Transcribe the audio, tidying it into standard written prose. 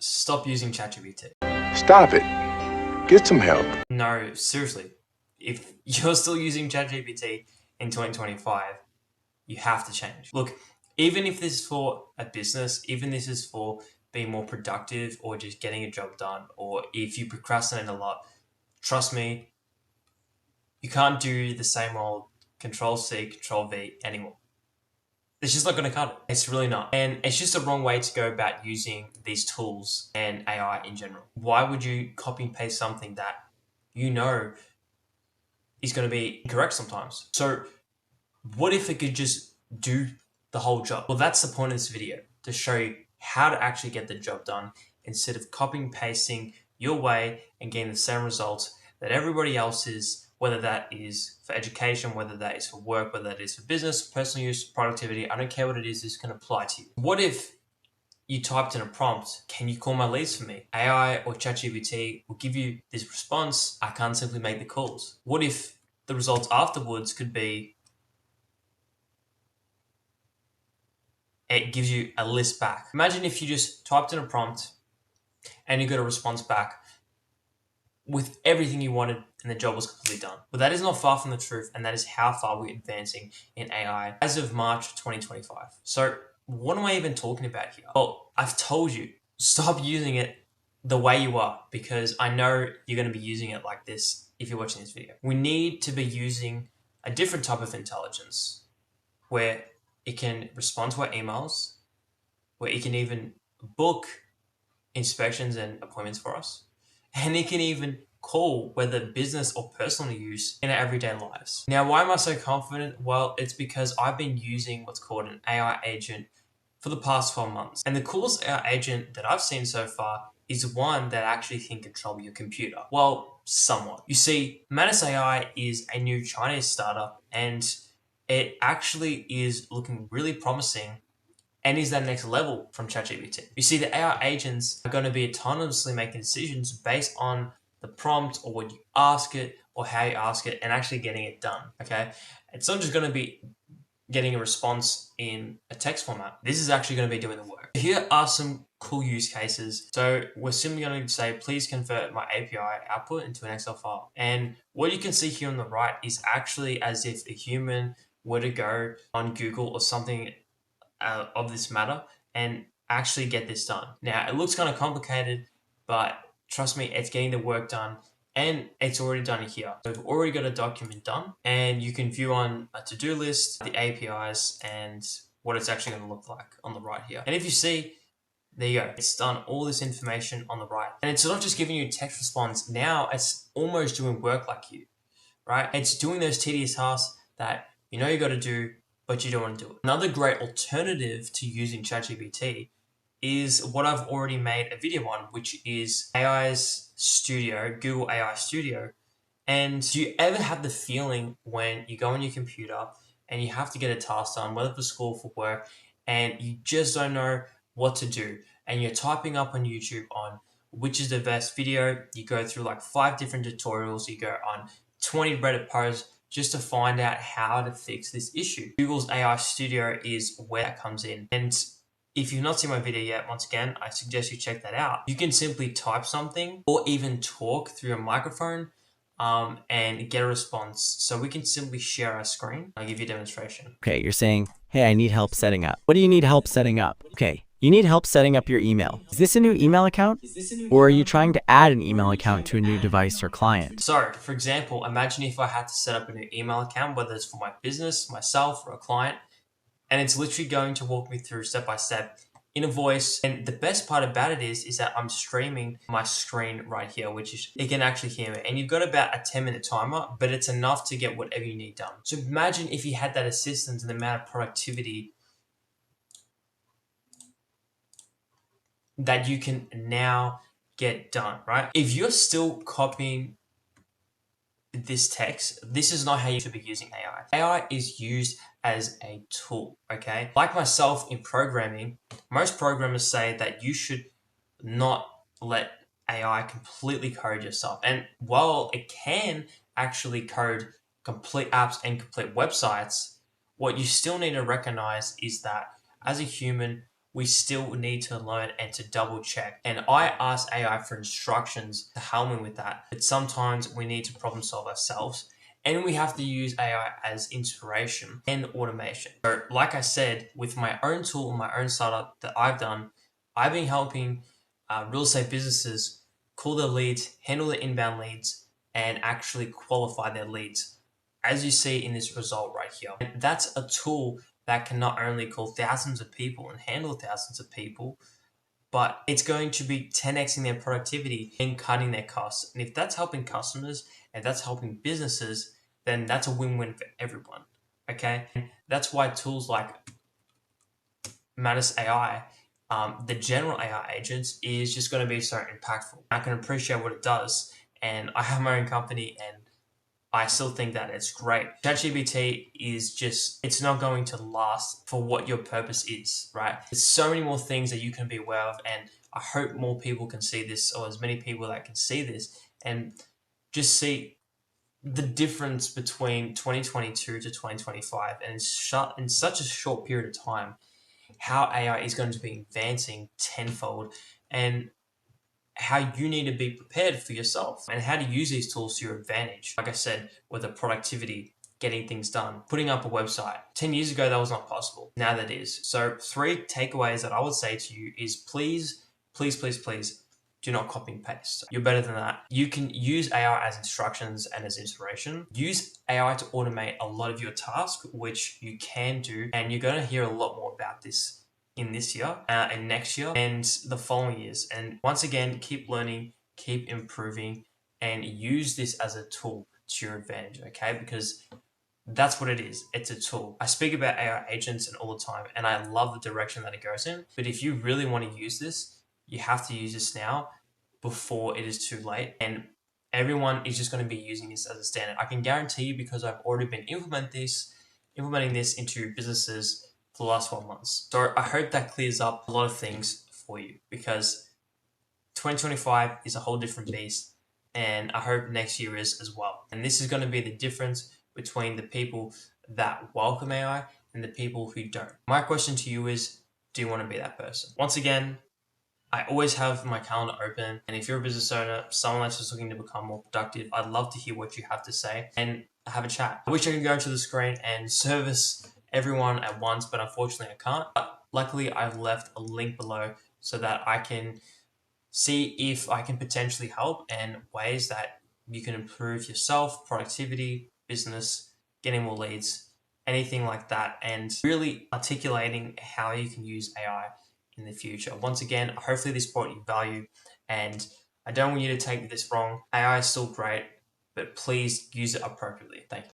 Stop using ChatGPT. Stop it. Get some help. No, seriously. If you're still using ChatGPT in 2025, you have to change. Look, even if this is for a business, even this is for being more productive or just getting a job done, or if you procrastinate a lot, trust me, you can't do the same old Control C, Control V anymore. It's just not going to cut it. It's really not. And it's just a wrong way to go about using these tools and AI in general. Why would you copy and paste something that you know is going to be incorrect sometimes? So what if it could just do the whole job? Well, that's the point of this video, to show you how to actually get the job done instead of copying and pasting your way and getting the same results that everybody else is, whether that is for education, whether that is for work, whether that is for business, personal use, productivity. I don't care what it is, this can apply to you. What if you typed in a prompt, can you call my leads for me? AI or ChatGPT will give you this response, I can't simply make the calls. What if the results afterwards could be, it gives you a list back. Imagine if you just typed in a prompt and you got a response back with everything you wanted and the job was completely done. But that is not far from the truth, and that is how far we're advancing in AI as of March 2025. So what am I even talking about here? Well, I've told you, stop using it the way you are, because I know you're going to be using it like this if you're watching this video. We need to be using a different type of intelligence where it can respond to our emails, where it can even book inspections and appointments for us, and it can even call, whether business or personal use, in our everyday lives. Now, why am I so confident? Well, it's because I've been using what's called an AI agent for the past 12 months. And the coolest AI agent that I've seen so far is one that actually can control your computer. Well, somewhat. You see, Manus AI is a new Chinese startup, and it actually is looking really promising and is that next level from ChatGPT. You see, the AI agents are going to be autonomously making decisions based on the prompt or what you ask it or how you ask it, and actually getting it done, okay? It's not just going to be getting a response in a text format. This is actually going to be doing the work. Here are some cool use cases. So we're simply going to say, please convert my API output into an Excel file. And what you can see here on the right is actually as if a human were to go on Google or something of this matter and actually get this done. Now, it looks kind of complicated, but trust me, it's getting the work done, and it's already done here. So we've already got a document done, and you can view on a to-do list, the APIs, and what it's actually going to look like on the right here. And if you see, there you go. It's done all this information on the right. And it's not just giving you a text response. Now it's almost doing work like you, right? It's doing those tedious tasks that you know you got to do, but you don't want to do it. Another great alternative to using ChatGPT is what I've already made a video on, which is AI's Studio, Google AI Studio. And do you ever have the feeling when you go on your computer and you have to get a task done, whether for school, for work, and you just don't know what to do, and you're typing up on YouTube on which is the best video, you go through like 5 different tutorials, you go on 20 Reddit posts, just to find out how to fix this issue. Google's AI Studio is where that comes in. And if you've not seen my video yet, once again, I suggest you check that out. You can simply type something or even talk through a microphone and get a response. So we can simply share our screen. I'll give you a demonstration. Okay, you're saying, hey, I need help setting up. What do you need help setting up? Okay, you need help setting up your email. Is this a new email account? Or are you trying to add an email account to a new device or client? So, for example, imagine if I had to set up a new email account, whether it's for my business, myself, or a client, and it's literally going to walk me through step by step in a voice. And the best part about it is that I'm streaming my screen right here, which is, it can actually hear me. And you've got about a 10-minute timer, but it's enough to get whatever you need done. So imagine if you had that assistance and the amount of productivity that you can now get done, right? If you're still copying this text, this is not how you should be using AI. AI is used as a tool, okay? Like myself in programming, most programmers say that you should not let AI completely code yourself. And while it can actually code complete apps and complete websites, what you still need to recognize is that as a human, we still need to learn and to double check. And I ask AI for instructions to help me with that. But sometimes we need to problem solve ourselves. And we have to use AI as inspiration and automation. So, like I said, with my own tool, my own startup that I've done, I've been helping real estate businesses call their leads, handle the inbound leads, and actually qualify their leads, as you see in this result right here. And that's a tool that can not only call thousands of people and handle thousands of people, but it's going to be 10xing their productivity and cutting their costs. And if that's helping customers and that's helping businesses, then that's a win-win for everyone. Okay, and that's why tools like Manus AI, the general AI agents, is just going to be so impactful. I can appreciate what it does, and I have my own company, and I still think that it's great. ChatGPT is just, it's not going to last for what your purpose is, right? There's so many more things that you can be aware of, and I hope more people can see this, or as many people that can see this, and just see the difference between 2022 to 2025, and in such a short period of time, how AI is going to be advancing tenfold, and how you need to be prepared for yourself and how to use these tools to your advantage. Like I said, whether productivity, getting things done, putting up a website. 10 years ago, that was not possible. Now that is. So 3 takeaways that I would say to you is please, please, please, please do not copy and paste. You're better than that. You can use AI as instructions and as inspiration. Use AI to automate a lot of your tasks, which you can do. And you're going to hear a lot more about this in this year and next year and the following years. And once again, keep learning, keep improving, and use this as a tool to your advantage, okay? Because that's what it is. It's a tool. I speak about AI agents and all the time, and I love the direction that it goes in. But if you really want to use this, you have to use this now before it is too late. And everyone is just going to be using this as a standard. I can guarantee you, because I've already been implementing this into businesses for the last 12 months. So I hope that clears up a lot of things for you, because 2025 is a whole different beast, and I hope next year is as well. And this is going to be the difference between the people that welcome AI and the people who don't. My question to you is, do you want to be that person? Once again, I always have my calendar open, and if you're a business owner, someone that's just looking to become more productive, I'd love to hear what you have to say and have a chat. I wish I could go into the screen and service everyone at once, but unfortunately I can't. But luckily, I've left a link below so that I can see if I can potentially help and ways that you can improve yourself, productivity, business, getting more leads, anything like that, and really articulating how you can use AI in the future. Once again, hopefully this brought you value, and I don't want you to take this wrong. AI is still great, but please use it appropriately. Thank you.